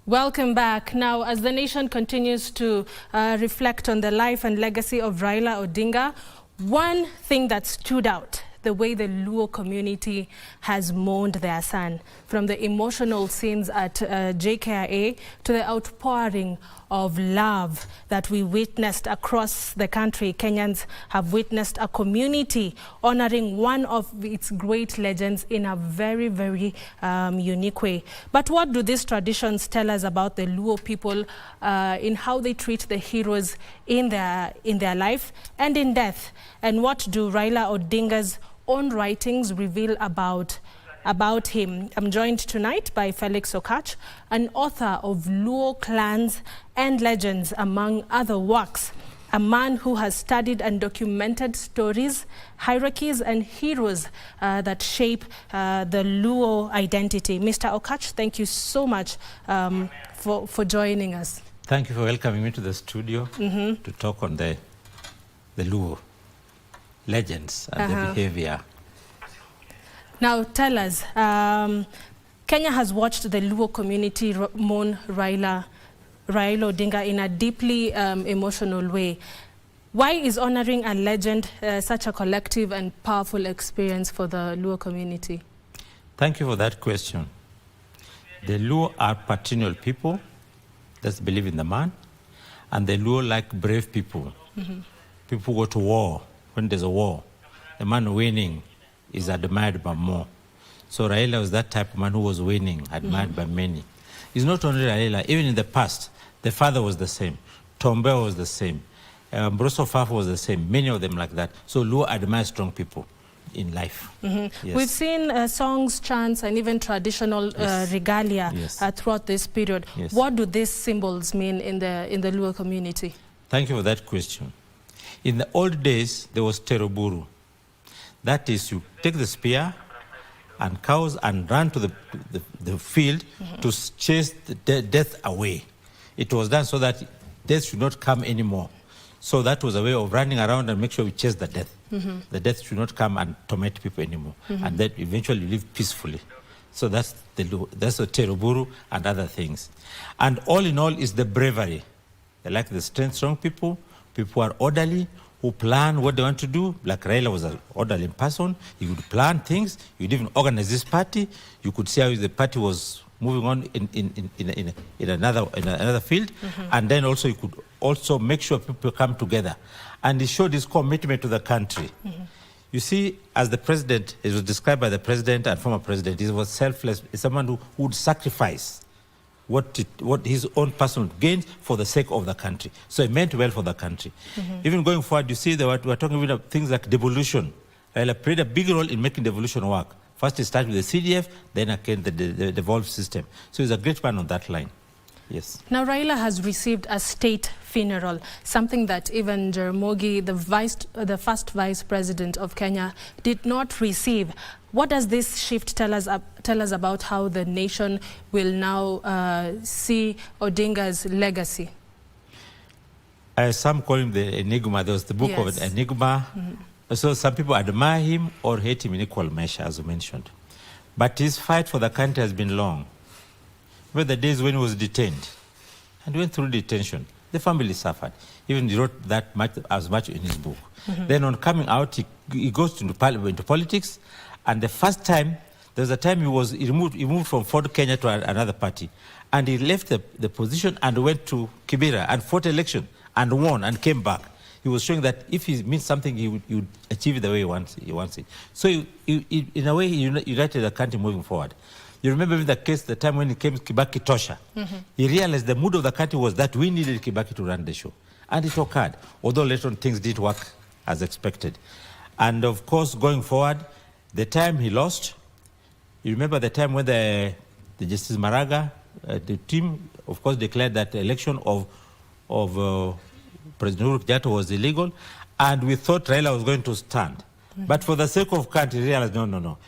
Welcome back. Now, as the nation continues to reflect on the life and legacy of Raila Odinga, one thing that stood out, the way the Luo community has mourned their son, from the emotional scenes at JKIA to the outpouring of love that we witnessed across the country. Kenyans have witnessed a community honoring one of its great legends in a very, very unique way. But what do these traditions tell us about the Luo people in how they treat the heroes in their life and in death? And what do Raila Odinga's own writings reveal about him? I'm joined tonight by Felix Okach, an author of Luo Clans and Legends, among other works, a man who has studied and documented stories, hierarchies and heroes that shape the Luo identity. Mr. Okach, thank you so much for joining us. Thank you for welcoming me to the studio to talk on the Luo legends and the behavior. Now tell us, Kenya has watched the Luo community mourn Raila Odinga in a deeply emotional way. Why is honoring a legend such a collective and powerful experience for the Luo community? Thank you for that question. The Luo are paternal people that believe in the man, and the Luo like brave people. People go to war. When there's a war, the man winning is admired by more. So Raila was that type of man who was winning, admired by many. It's not only Raila, even in the past, the father was the same. Tombe was the same. Broso Fafa was the same. Many of them like that. So Luo admire strong people in life. Yes. We've seen songs, chants, and even traditional regalia throughout this period. What do these symbols mean in the Luo community? Thank you for that question. In the old days, there was teroburu. That is, you take the spear and cows and run to the field to chase the death away. It was done so that death should not come anymore. So that was a way of running around and make sure we chase the death. The death should not come and torment people anymore. And then eventually live peacefully. So that's the teroburu and other things. And all in all is the bravery. They like the strength, strong people. People who are orderly, who plan what they want to do. Like Raila was an orderly person. He would plan things. He would even organize this party. You could see how the party was moving on in another field. And then also he could also make sure people come together. And he showed his commitment to the country. You see, as the president, it was described by the president and former president, he was selfless. He's someone who would sacrifice what his own personal gains for the sake of the country. So it meant well for the country. Even going forward, you see that we're talking about things like devolution. Raila played a big role in making devolution work. First he started with the CDF, then again the devolved system. So he's a great man on that line. Yes. Now Raila has received a state funeral, something that even Jaramogi, the first vice president of Kenya, did not receive. What does this shift tell us about how the nation will now see Odinga's legacy? Some call him the enigma. There was the book of enigma. So some people admire him or hate him in equal measure, as you mentioned. But his fight for the country has been long. Remember the days when he was detained and went through detention. The family suffered. Even he wrote that as much in his book. Then on coming out, he goes into politics. And the first time, there was a time he moved from Ford Kenya to another party. And he left the position and went to Kibera and fought election and won and came back. He was showing that if he means something, he would achieve it the way he wants it. So in a way, he united the country moving forward. You remember the case, the time when he came to Kibaki Tosha. He realized the mood of the country was that we needed Kibaki to run the show. And it occurred, although later on things didn't work as expected. And of course, going forward, the time he lost, you remember the time when the Justice Maraga, the team, of course, declared that the election of President Uhuru Kenyatta was illegal, and we thought Raila was going to stand. But for the sake of country, realized, no.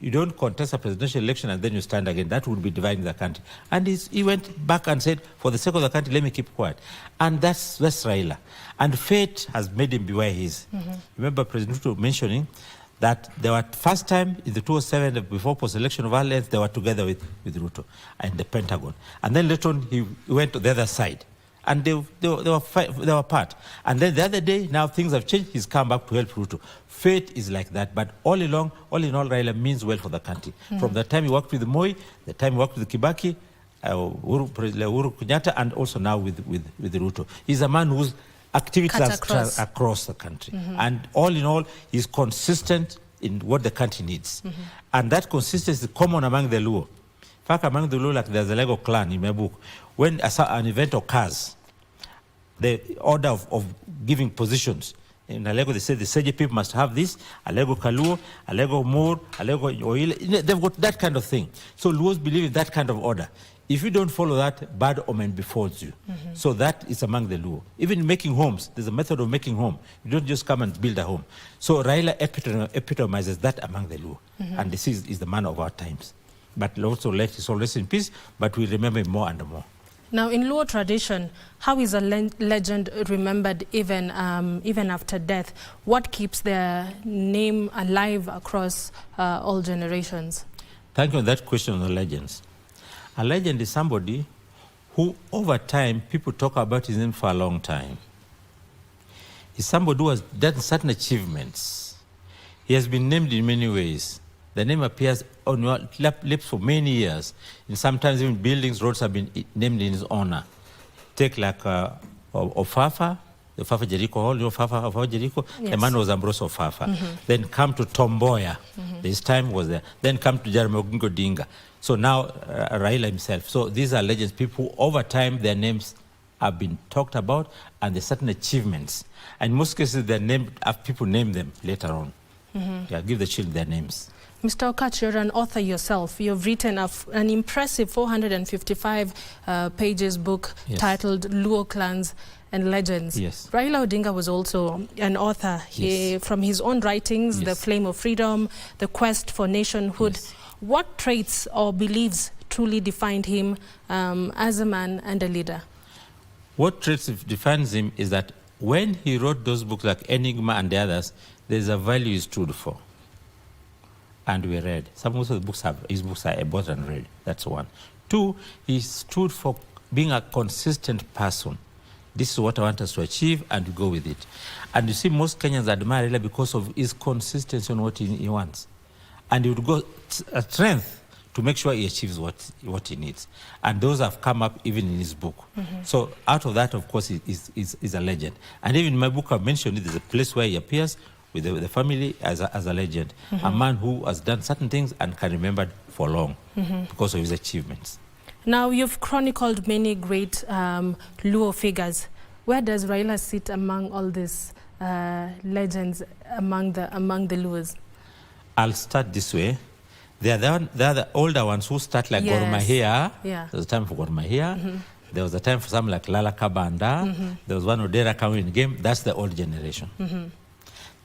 You don't contest a presidential election and then you stand again. That would be dividing the country. And he went back and said, for the sake of the country, let me keep quiet. And that's Raila. And fate has made him be where he is. Remember President Uhuru mentioning that they were first time in the 2007 before post-election violence, they were together with Ruto and the Pentagon. And then later on, he went to the other side. And they were apart. And then the other day, now things have changed. He's come back to help Ruto. Fate is like that. But all in all, Raila means well for the country. From the time he worked with Moi, the time he worked with Kibaki, Uhuru Kenyatta, and also now with Ruto. He's a man whose activities are across the country. And all in all, he's consistent in what the country needs. And that consistency is common among the Luo. In fact, among the Luo, like there's a Lego clan in my book. When an event occurs, the order of giving positions, in Alego they say the Seje people must have this, Alego Kaluo, Alego Moor, Alego Oile, they've got that kind of thing. So Luos believe in that kind of order. If you don't follow that, bad omen befalls you. So that is among the Luo. Even making homes, there's a method of making home. You don't just come and build a home. So Raila epitomizes that among the Luo. And this is the man of our times. But also let his soul rest in peace, but we remember him more and more. Now, in Luo tradition, how is a legend remembered even after death? What keeps their name alive across all generations? Thank you for that question on the legends. A legend is somebody who, over time, people talk about his name for a long time. He's somebody who has done certain achievements. He has been named in many ways. The name appears on your lips for many years. And sometimes even buildings, roads have been named in his honor. Take like Ofafa, the Ofafa Jericho Hall, Ofafa Jericho, yes. The man was Ambrose Ofafa. Then come to Tomboya, his time was there. Then come to Raila Amolo Odinga. So now Raila himself. So these are legends, people who over time their names have been talked about and there's certain achievements. And in most cases, they're named, people name them later on. Yeah, give the children their names. Mr. Okach, you're an author yourself. You've written an impressive 455 pages book titled Luo Clans and Legends. Yes. Raila Odinga was also an author. From his own writings, The Flame of Freedom, The Quest for Nationhood. What traits or beliefs truly defined him as a man and a leader? What traits defines him is that when he wrote those books like Enigma and the others, there's a value he stood for. And we read. Some of the books his books I bought and read. That's one. Two, he stood for being a consistent person. This is what I want us to achieve, and we go with it. And you see, most Kenyans admire Raila because of his consistency on what he wants. And he would go at strength to make sure he achieves what he needs. And those have come up even in his book. So out of that, of course, is a legend. And even in my book, I've mentioned it, there's a place where he appears with the family as a legend, a man who has done certain things and can remember for long because of his achievements. Now, you've chronicled many great Luo figures. Where does Raila sit among all these legends among the Luos? I'll start this way. They are the older ones who start like Gor Mahia. There was a time for Gor Mahia. There was a time for some like Lala Kabanda. There was one Odera coming in game. That's the old generation.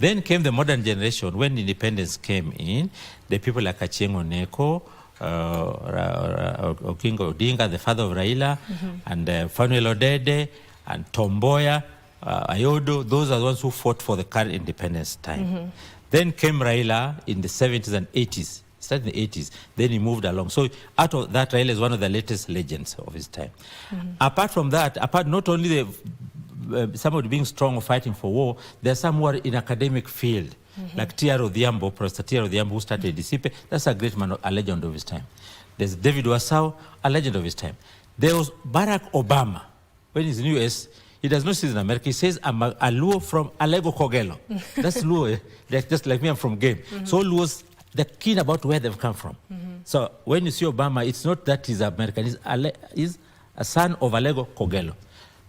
Then came the modern generation. When independence came in, the people like Achieng' Oneko, Okingo Odinga, the father of Raila, and Fanuel Odede, and Tomboya, Ayodo, those are the ones who fought for the current independence time. Then came Raila in the 70s and 80s. Started in the 80s. Then he moved along. So out of that, Raila is one of the latest legends of his time. Apart from that, not only somebody being strong or fighting for war, there's some who are in academic field, like T.R. Odhiambo, Professor T.R. Odhiambo, who started DCP. That's a great man, a legend of his time. There's David Wasau, a legend of his time. There was Barack Obama. When he's in the U.S., he does not say in America. He says, I'm a Luo from Alego Kogelo. That's Luo, just like me, I'm from Game. So Luos, they're keen about where they've come from. So when you see Obama, it's not that he's American. He's a son of Alego Kogelo.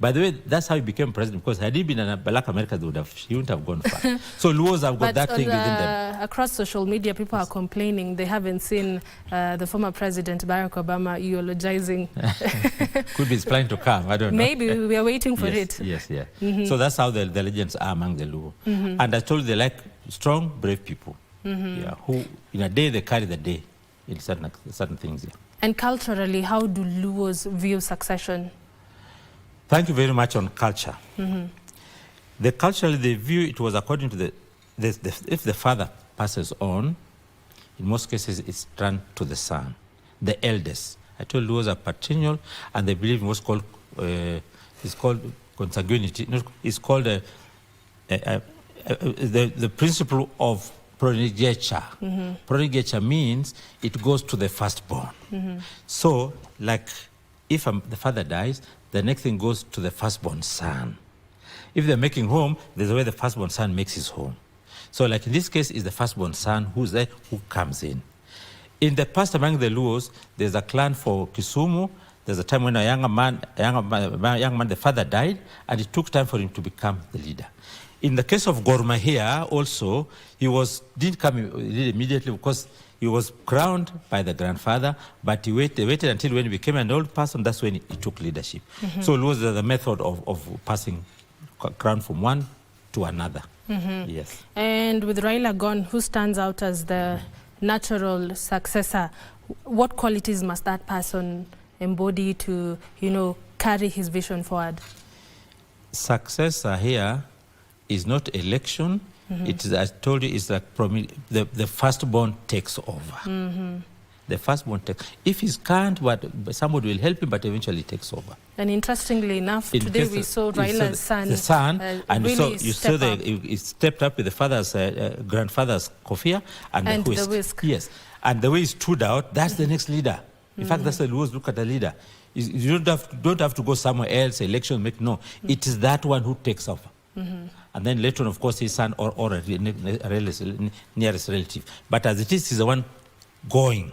By the way, that's how he became president, because had he been a Black American, he wouldn't have gone far. So Luos have got that thing within them. Across social media, people are complaining they haven't seen the former president, Barack Obama, eulogizing. Could be he's planning to come, I don't know. Maybe, we are waiting for it. Yes. So that's how the legends are among the Luo. And I told you, they like strong, brave people. Who, in a day, they carry the day in certain things. And culturally, how do Luos view succession? Thank you very much on culture. Culturally, the view, it was according to if the father passes on, in most cases, it's turned to the son, the eldest. I told Luos are paternal, and they believe in what's called, it's called consanguinity. No, it's called the principle of progeniture. Progeniture means it goes to the firstborn. So, like, if the father dies, the next thing goes to the firstborn son. If they're making home, there's a way the firstborn son makes his home. So, like in this case, is the firstborn son who's there, who comes in. In the past, among the Luos, there's a clan for Kisumu. There's a time when a young man, the father died, and it took time for him to become the leader. In the case of Gor Mahia, also, he didn't come immediately because he was crowned by the grandfather, but he waited until when he became an old person. That's when he took leadership. So it was the method of passing crown from one to another. Yes. And with Raila gone, who stands out as the natural successor? What qualities must that person embody to, carry his vision forward? Successor here is not election. It is, I told you, it's like the firstborn takes over. The firstborn takes. If he can't, but somebody will help him, but eventually takes over. And interestingly enough, today we saw Raila's son. The son, and really you saw he stepped up with the father's grandfather's kofia and the whisk. Yes, and the way he stood out, that's the next leader. In fact, that's the Luos look at the leader. You don't have to go somewhere else, election, no. It is that one who takes over. And then later on, of course, his son or a nearest relative. But as it is, he's the one going,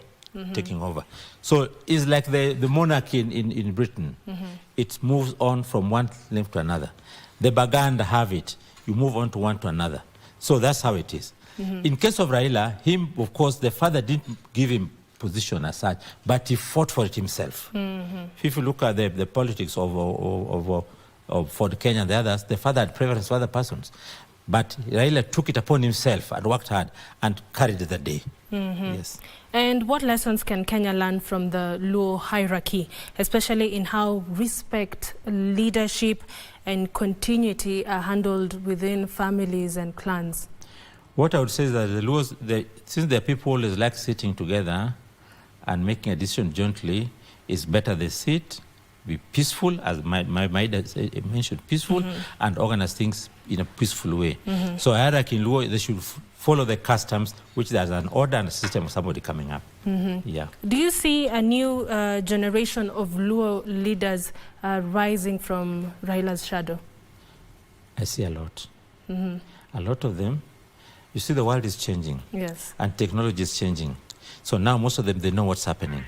taking over. So it's like the monarchy in Britain. It moves on from one length to another. The Baganda have it. You move on to one to another. So that's how it is. In case of Raila, him, of course, the father didn't give him position as such, but he fought for it himself. If you look at the politics of Ford Kenya and the others, the father had preference for other persons. But Raila took it upon himself and worked hard and carried the day. Yes. And what lessons can Kenya learn from the Luo hierarchy, especially in how respect, leadership, and continuity are handled within families and clans? What I would say is that the Luos, since their people always like sitting together and making a decision jointly, it's better they sit, be peaceful, as my mentioned, peaceful, and organize things in a peaceful way. So hierarchy in Luo, they should follow the customs, which there's an order and a system of somebody coming up. Yeah. Do you see a new generation of Luo leaders rising from Raila's shadow? I see a lot. A lot of them. You see, the world is changing. Yes. And technology is changing. So now most of them, they know what's happening.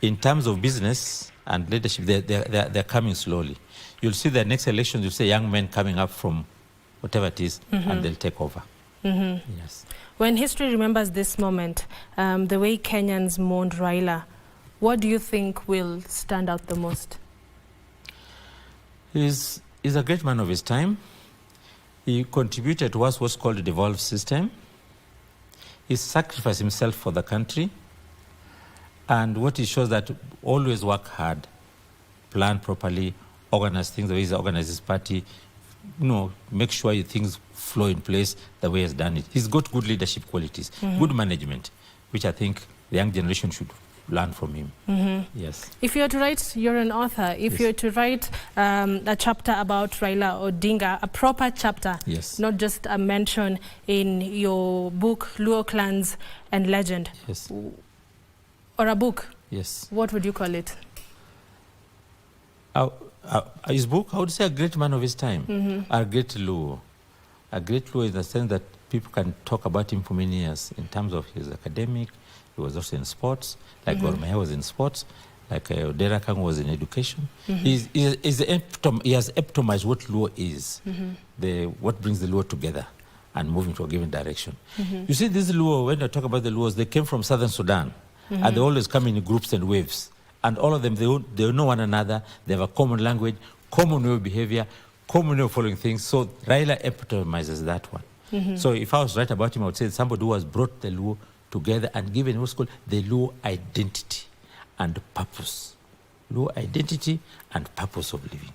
In terms of business and leadership, they're coming slowly. You'll see the next elections, you'll see young men coming up from whatever it is, and they'll take over. Yes. When history remembers this moment, the way Kenyans mourned Raila, what do you think will stand out the most? He's a great man of his time. He contributed to what's called a devolved system. He sacrificed himself for the country. And what he shows that always work hard, plan properly, organize things the way he's organized his party, make sure things flow in place the way he's done it. He's got good leadership qualities, good management, which I think the young generation should learn from him. Yes. If you were to write, you're an author, if you were to write a chapter about Raila Odinga, a proper chapter, not just a mention in your book, Luo Clans and Legend, or a book, what would you call it? His book, I would say a great man of his time, a great Luo. A great Luo in the sense that people can talk about him for many years in terms of his academic. He was also in sports, like Gor Mahia was in sports, like Odera Kang was in education. He has epitomized what Luo is, what brings the Luo together and move into a given direction. You see, this Luo, when I talk about the Luos, they came from southern Sudan, and they always come in groups and waves. And all of them, they know one another, they have a common language, common way of behavior, common way of following things. So Raila epitomizes that one. So if I was right about him, I would say somebody who has brought the Luo together and given what's called the Luo identity and purpose. Luo identity and purpose of living.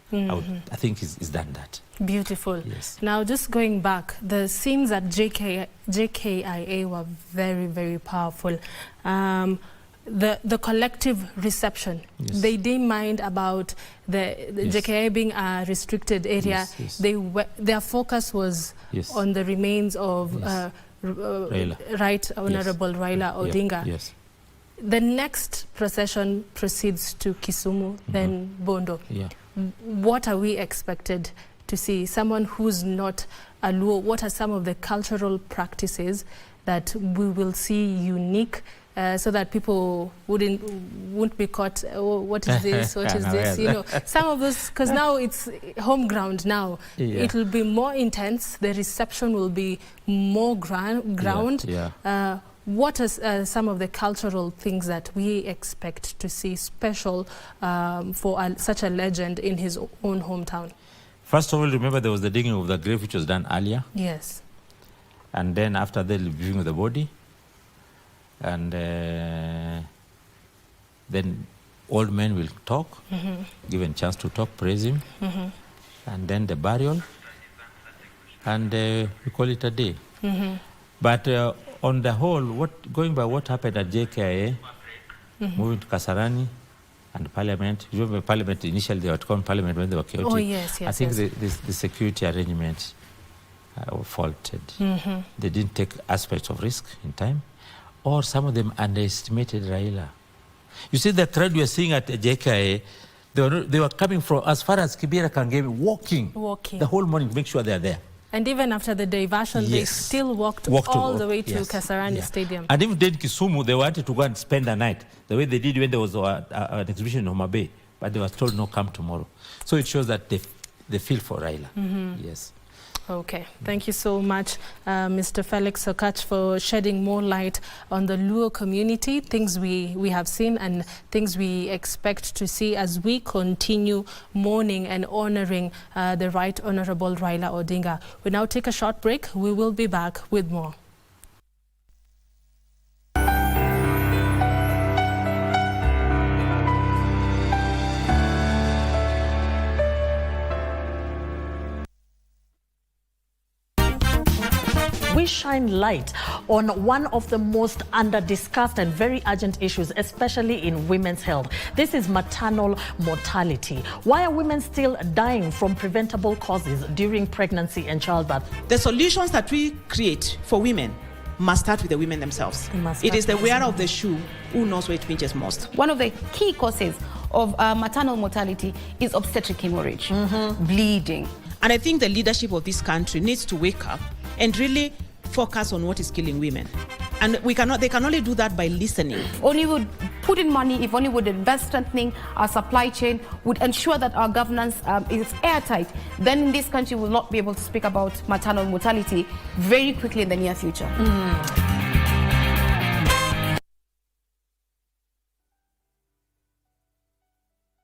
I think he's done that. Beautiful. Yes. Now, just going back, the scenes at JKIA were very, very powerful. The collective reception, yes. they didn't mind about the yes. JKIA being a restricted area. Yes, yes. Their focus was yes. on the remains of yes. Right Honorable yes. Raila Odinga. Yeah. Yes. The next procession proceeds to Kisumu, then Bondo. Yeah. What are we expected to see? Someone who's not a Luo, what are some of the cultural practices that we will see unique so that people won't be caught, oh, what is this, what is this, you know. Some of us, because now it's home ground now, yeah. it will be more intense, the reception will be more ground. Yeah. Yeah. What are some of the cultural things that we expect to see special for such a legend in his own hometown? First of all, remember there was the digging of the grave which was done earlier. Yes. And then after that, the viewing of the body. And then old men will talk, given chance to talk, praise him. And then the burial. And we call it a day. But on the whole, going by what happened at JKIA, moving to Kasarani and Parliament, you remember Parliament, initially they were called Parliament when they were chaotic. Oh, yes, yes. I think the security arrangements were faulted. They didn't take aspects of risk in time, or some of them underestimated Raila. You see, the crowd we are seeing at JKIA, they were coming from as far as Kibera Kangemi, walking the whole morning to make sure they are there. And even after the diversion, yes. they still walked all the way to yes. Kasarani Stadium. And even in Kisumu, they wanted to go and spend the night, the way they did when there was an exhibition in Homa Bay. But they were told, no, come tomorrow. So it shows that they feel for Raila. Yes. Okay. Thank you so much, Mr. Felix Okach, for shedding more light on the Luo community, things we have seen and things we expect to see as we continue mourning and honoring the Right Honorable Raila Odinga. We now take a short break. We will be back with more. We shine light on one of the most under-discussed and very urgent issues, especially in women's health. This is maternal mortality. Why are women still dying from preventable causes during pregnancy and childbirth? The solutions that we create for women must start with the women themselves. It is the wearer of the shoe who knows where it pinches most. One of the key causes of maternal mortality is obstetric hemorrhage, bleeding. And I think the leadership of this country needs to wake up and really focus on what is killing women. And they can only do that by listening. If only would put in money, if only would invest strengthening our supply chain, would ensure that our governance is airtight, then in this country will not be able to speak about maternal mortality very quickly in the near future.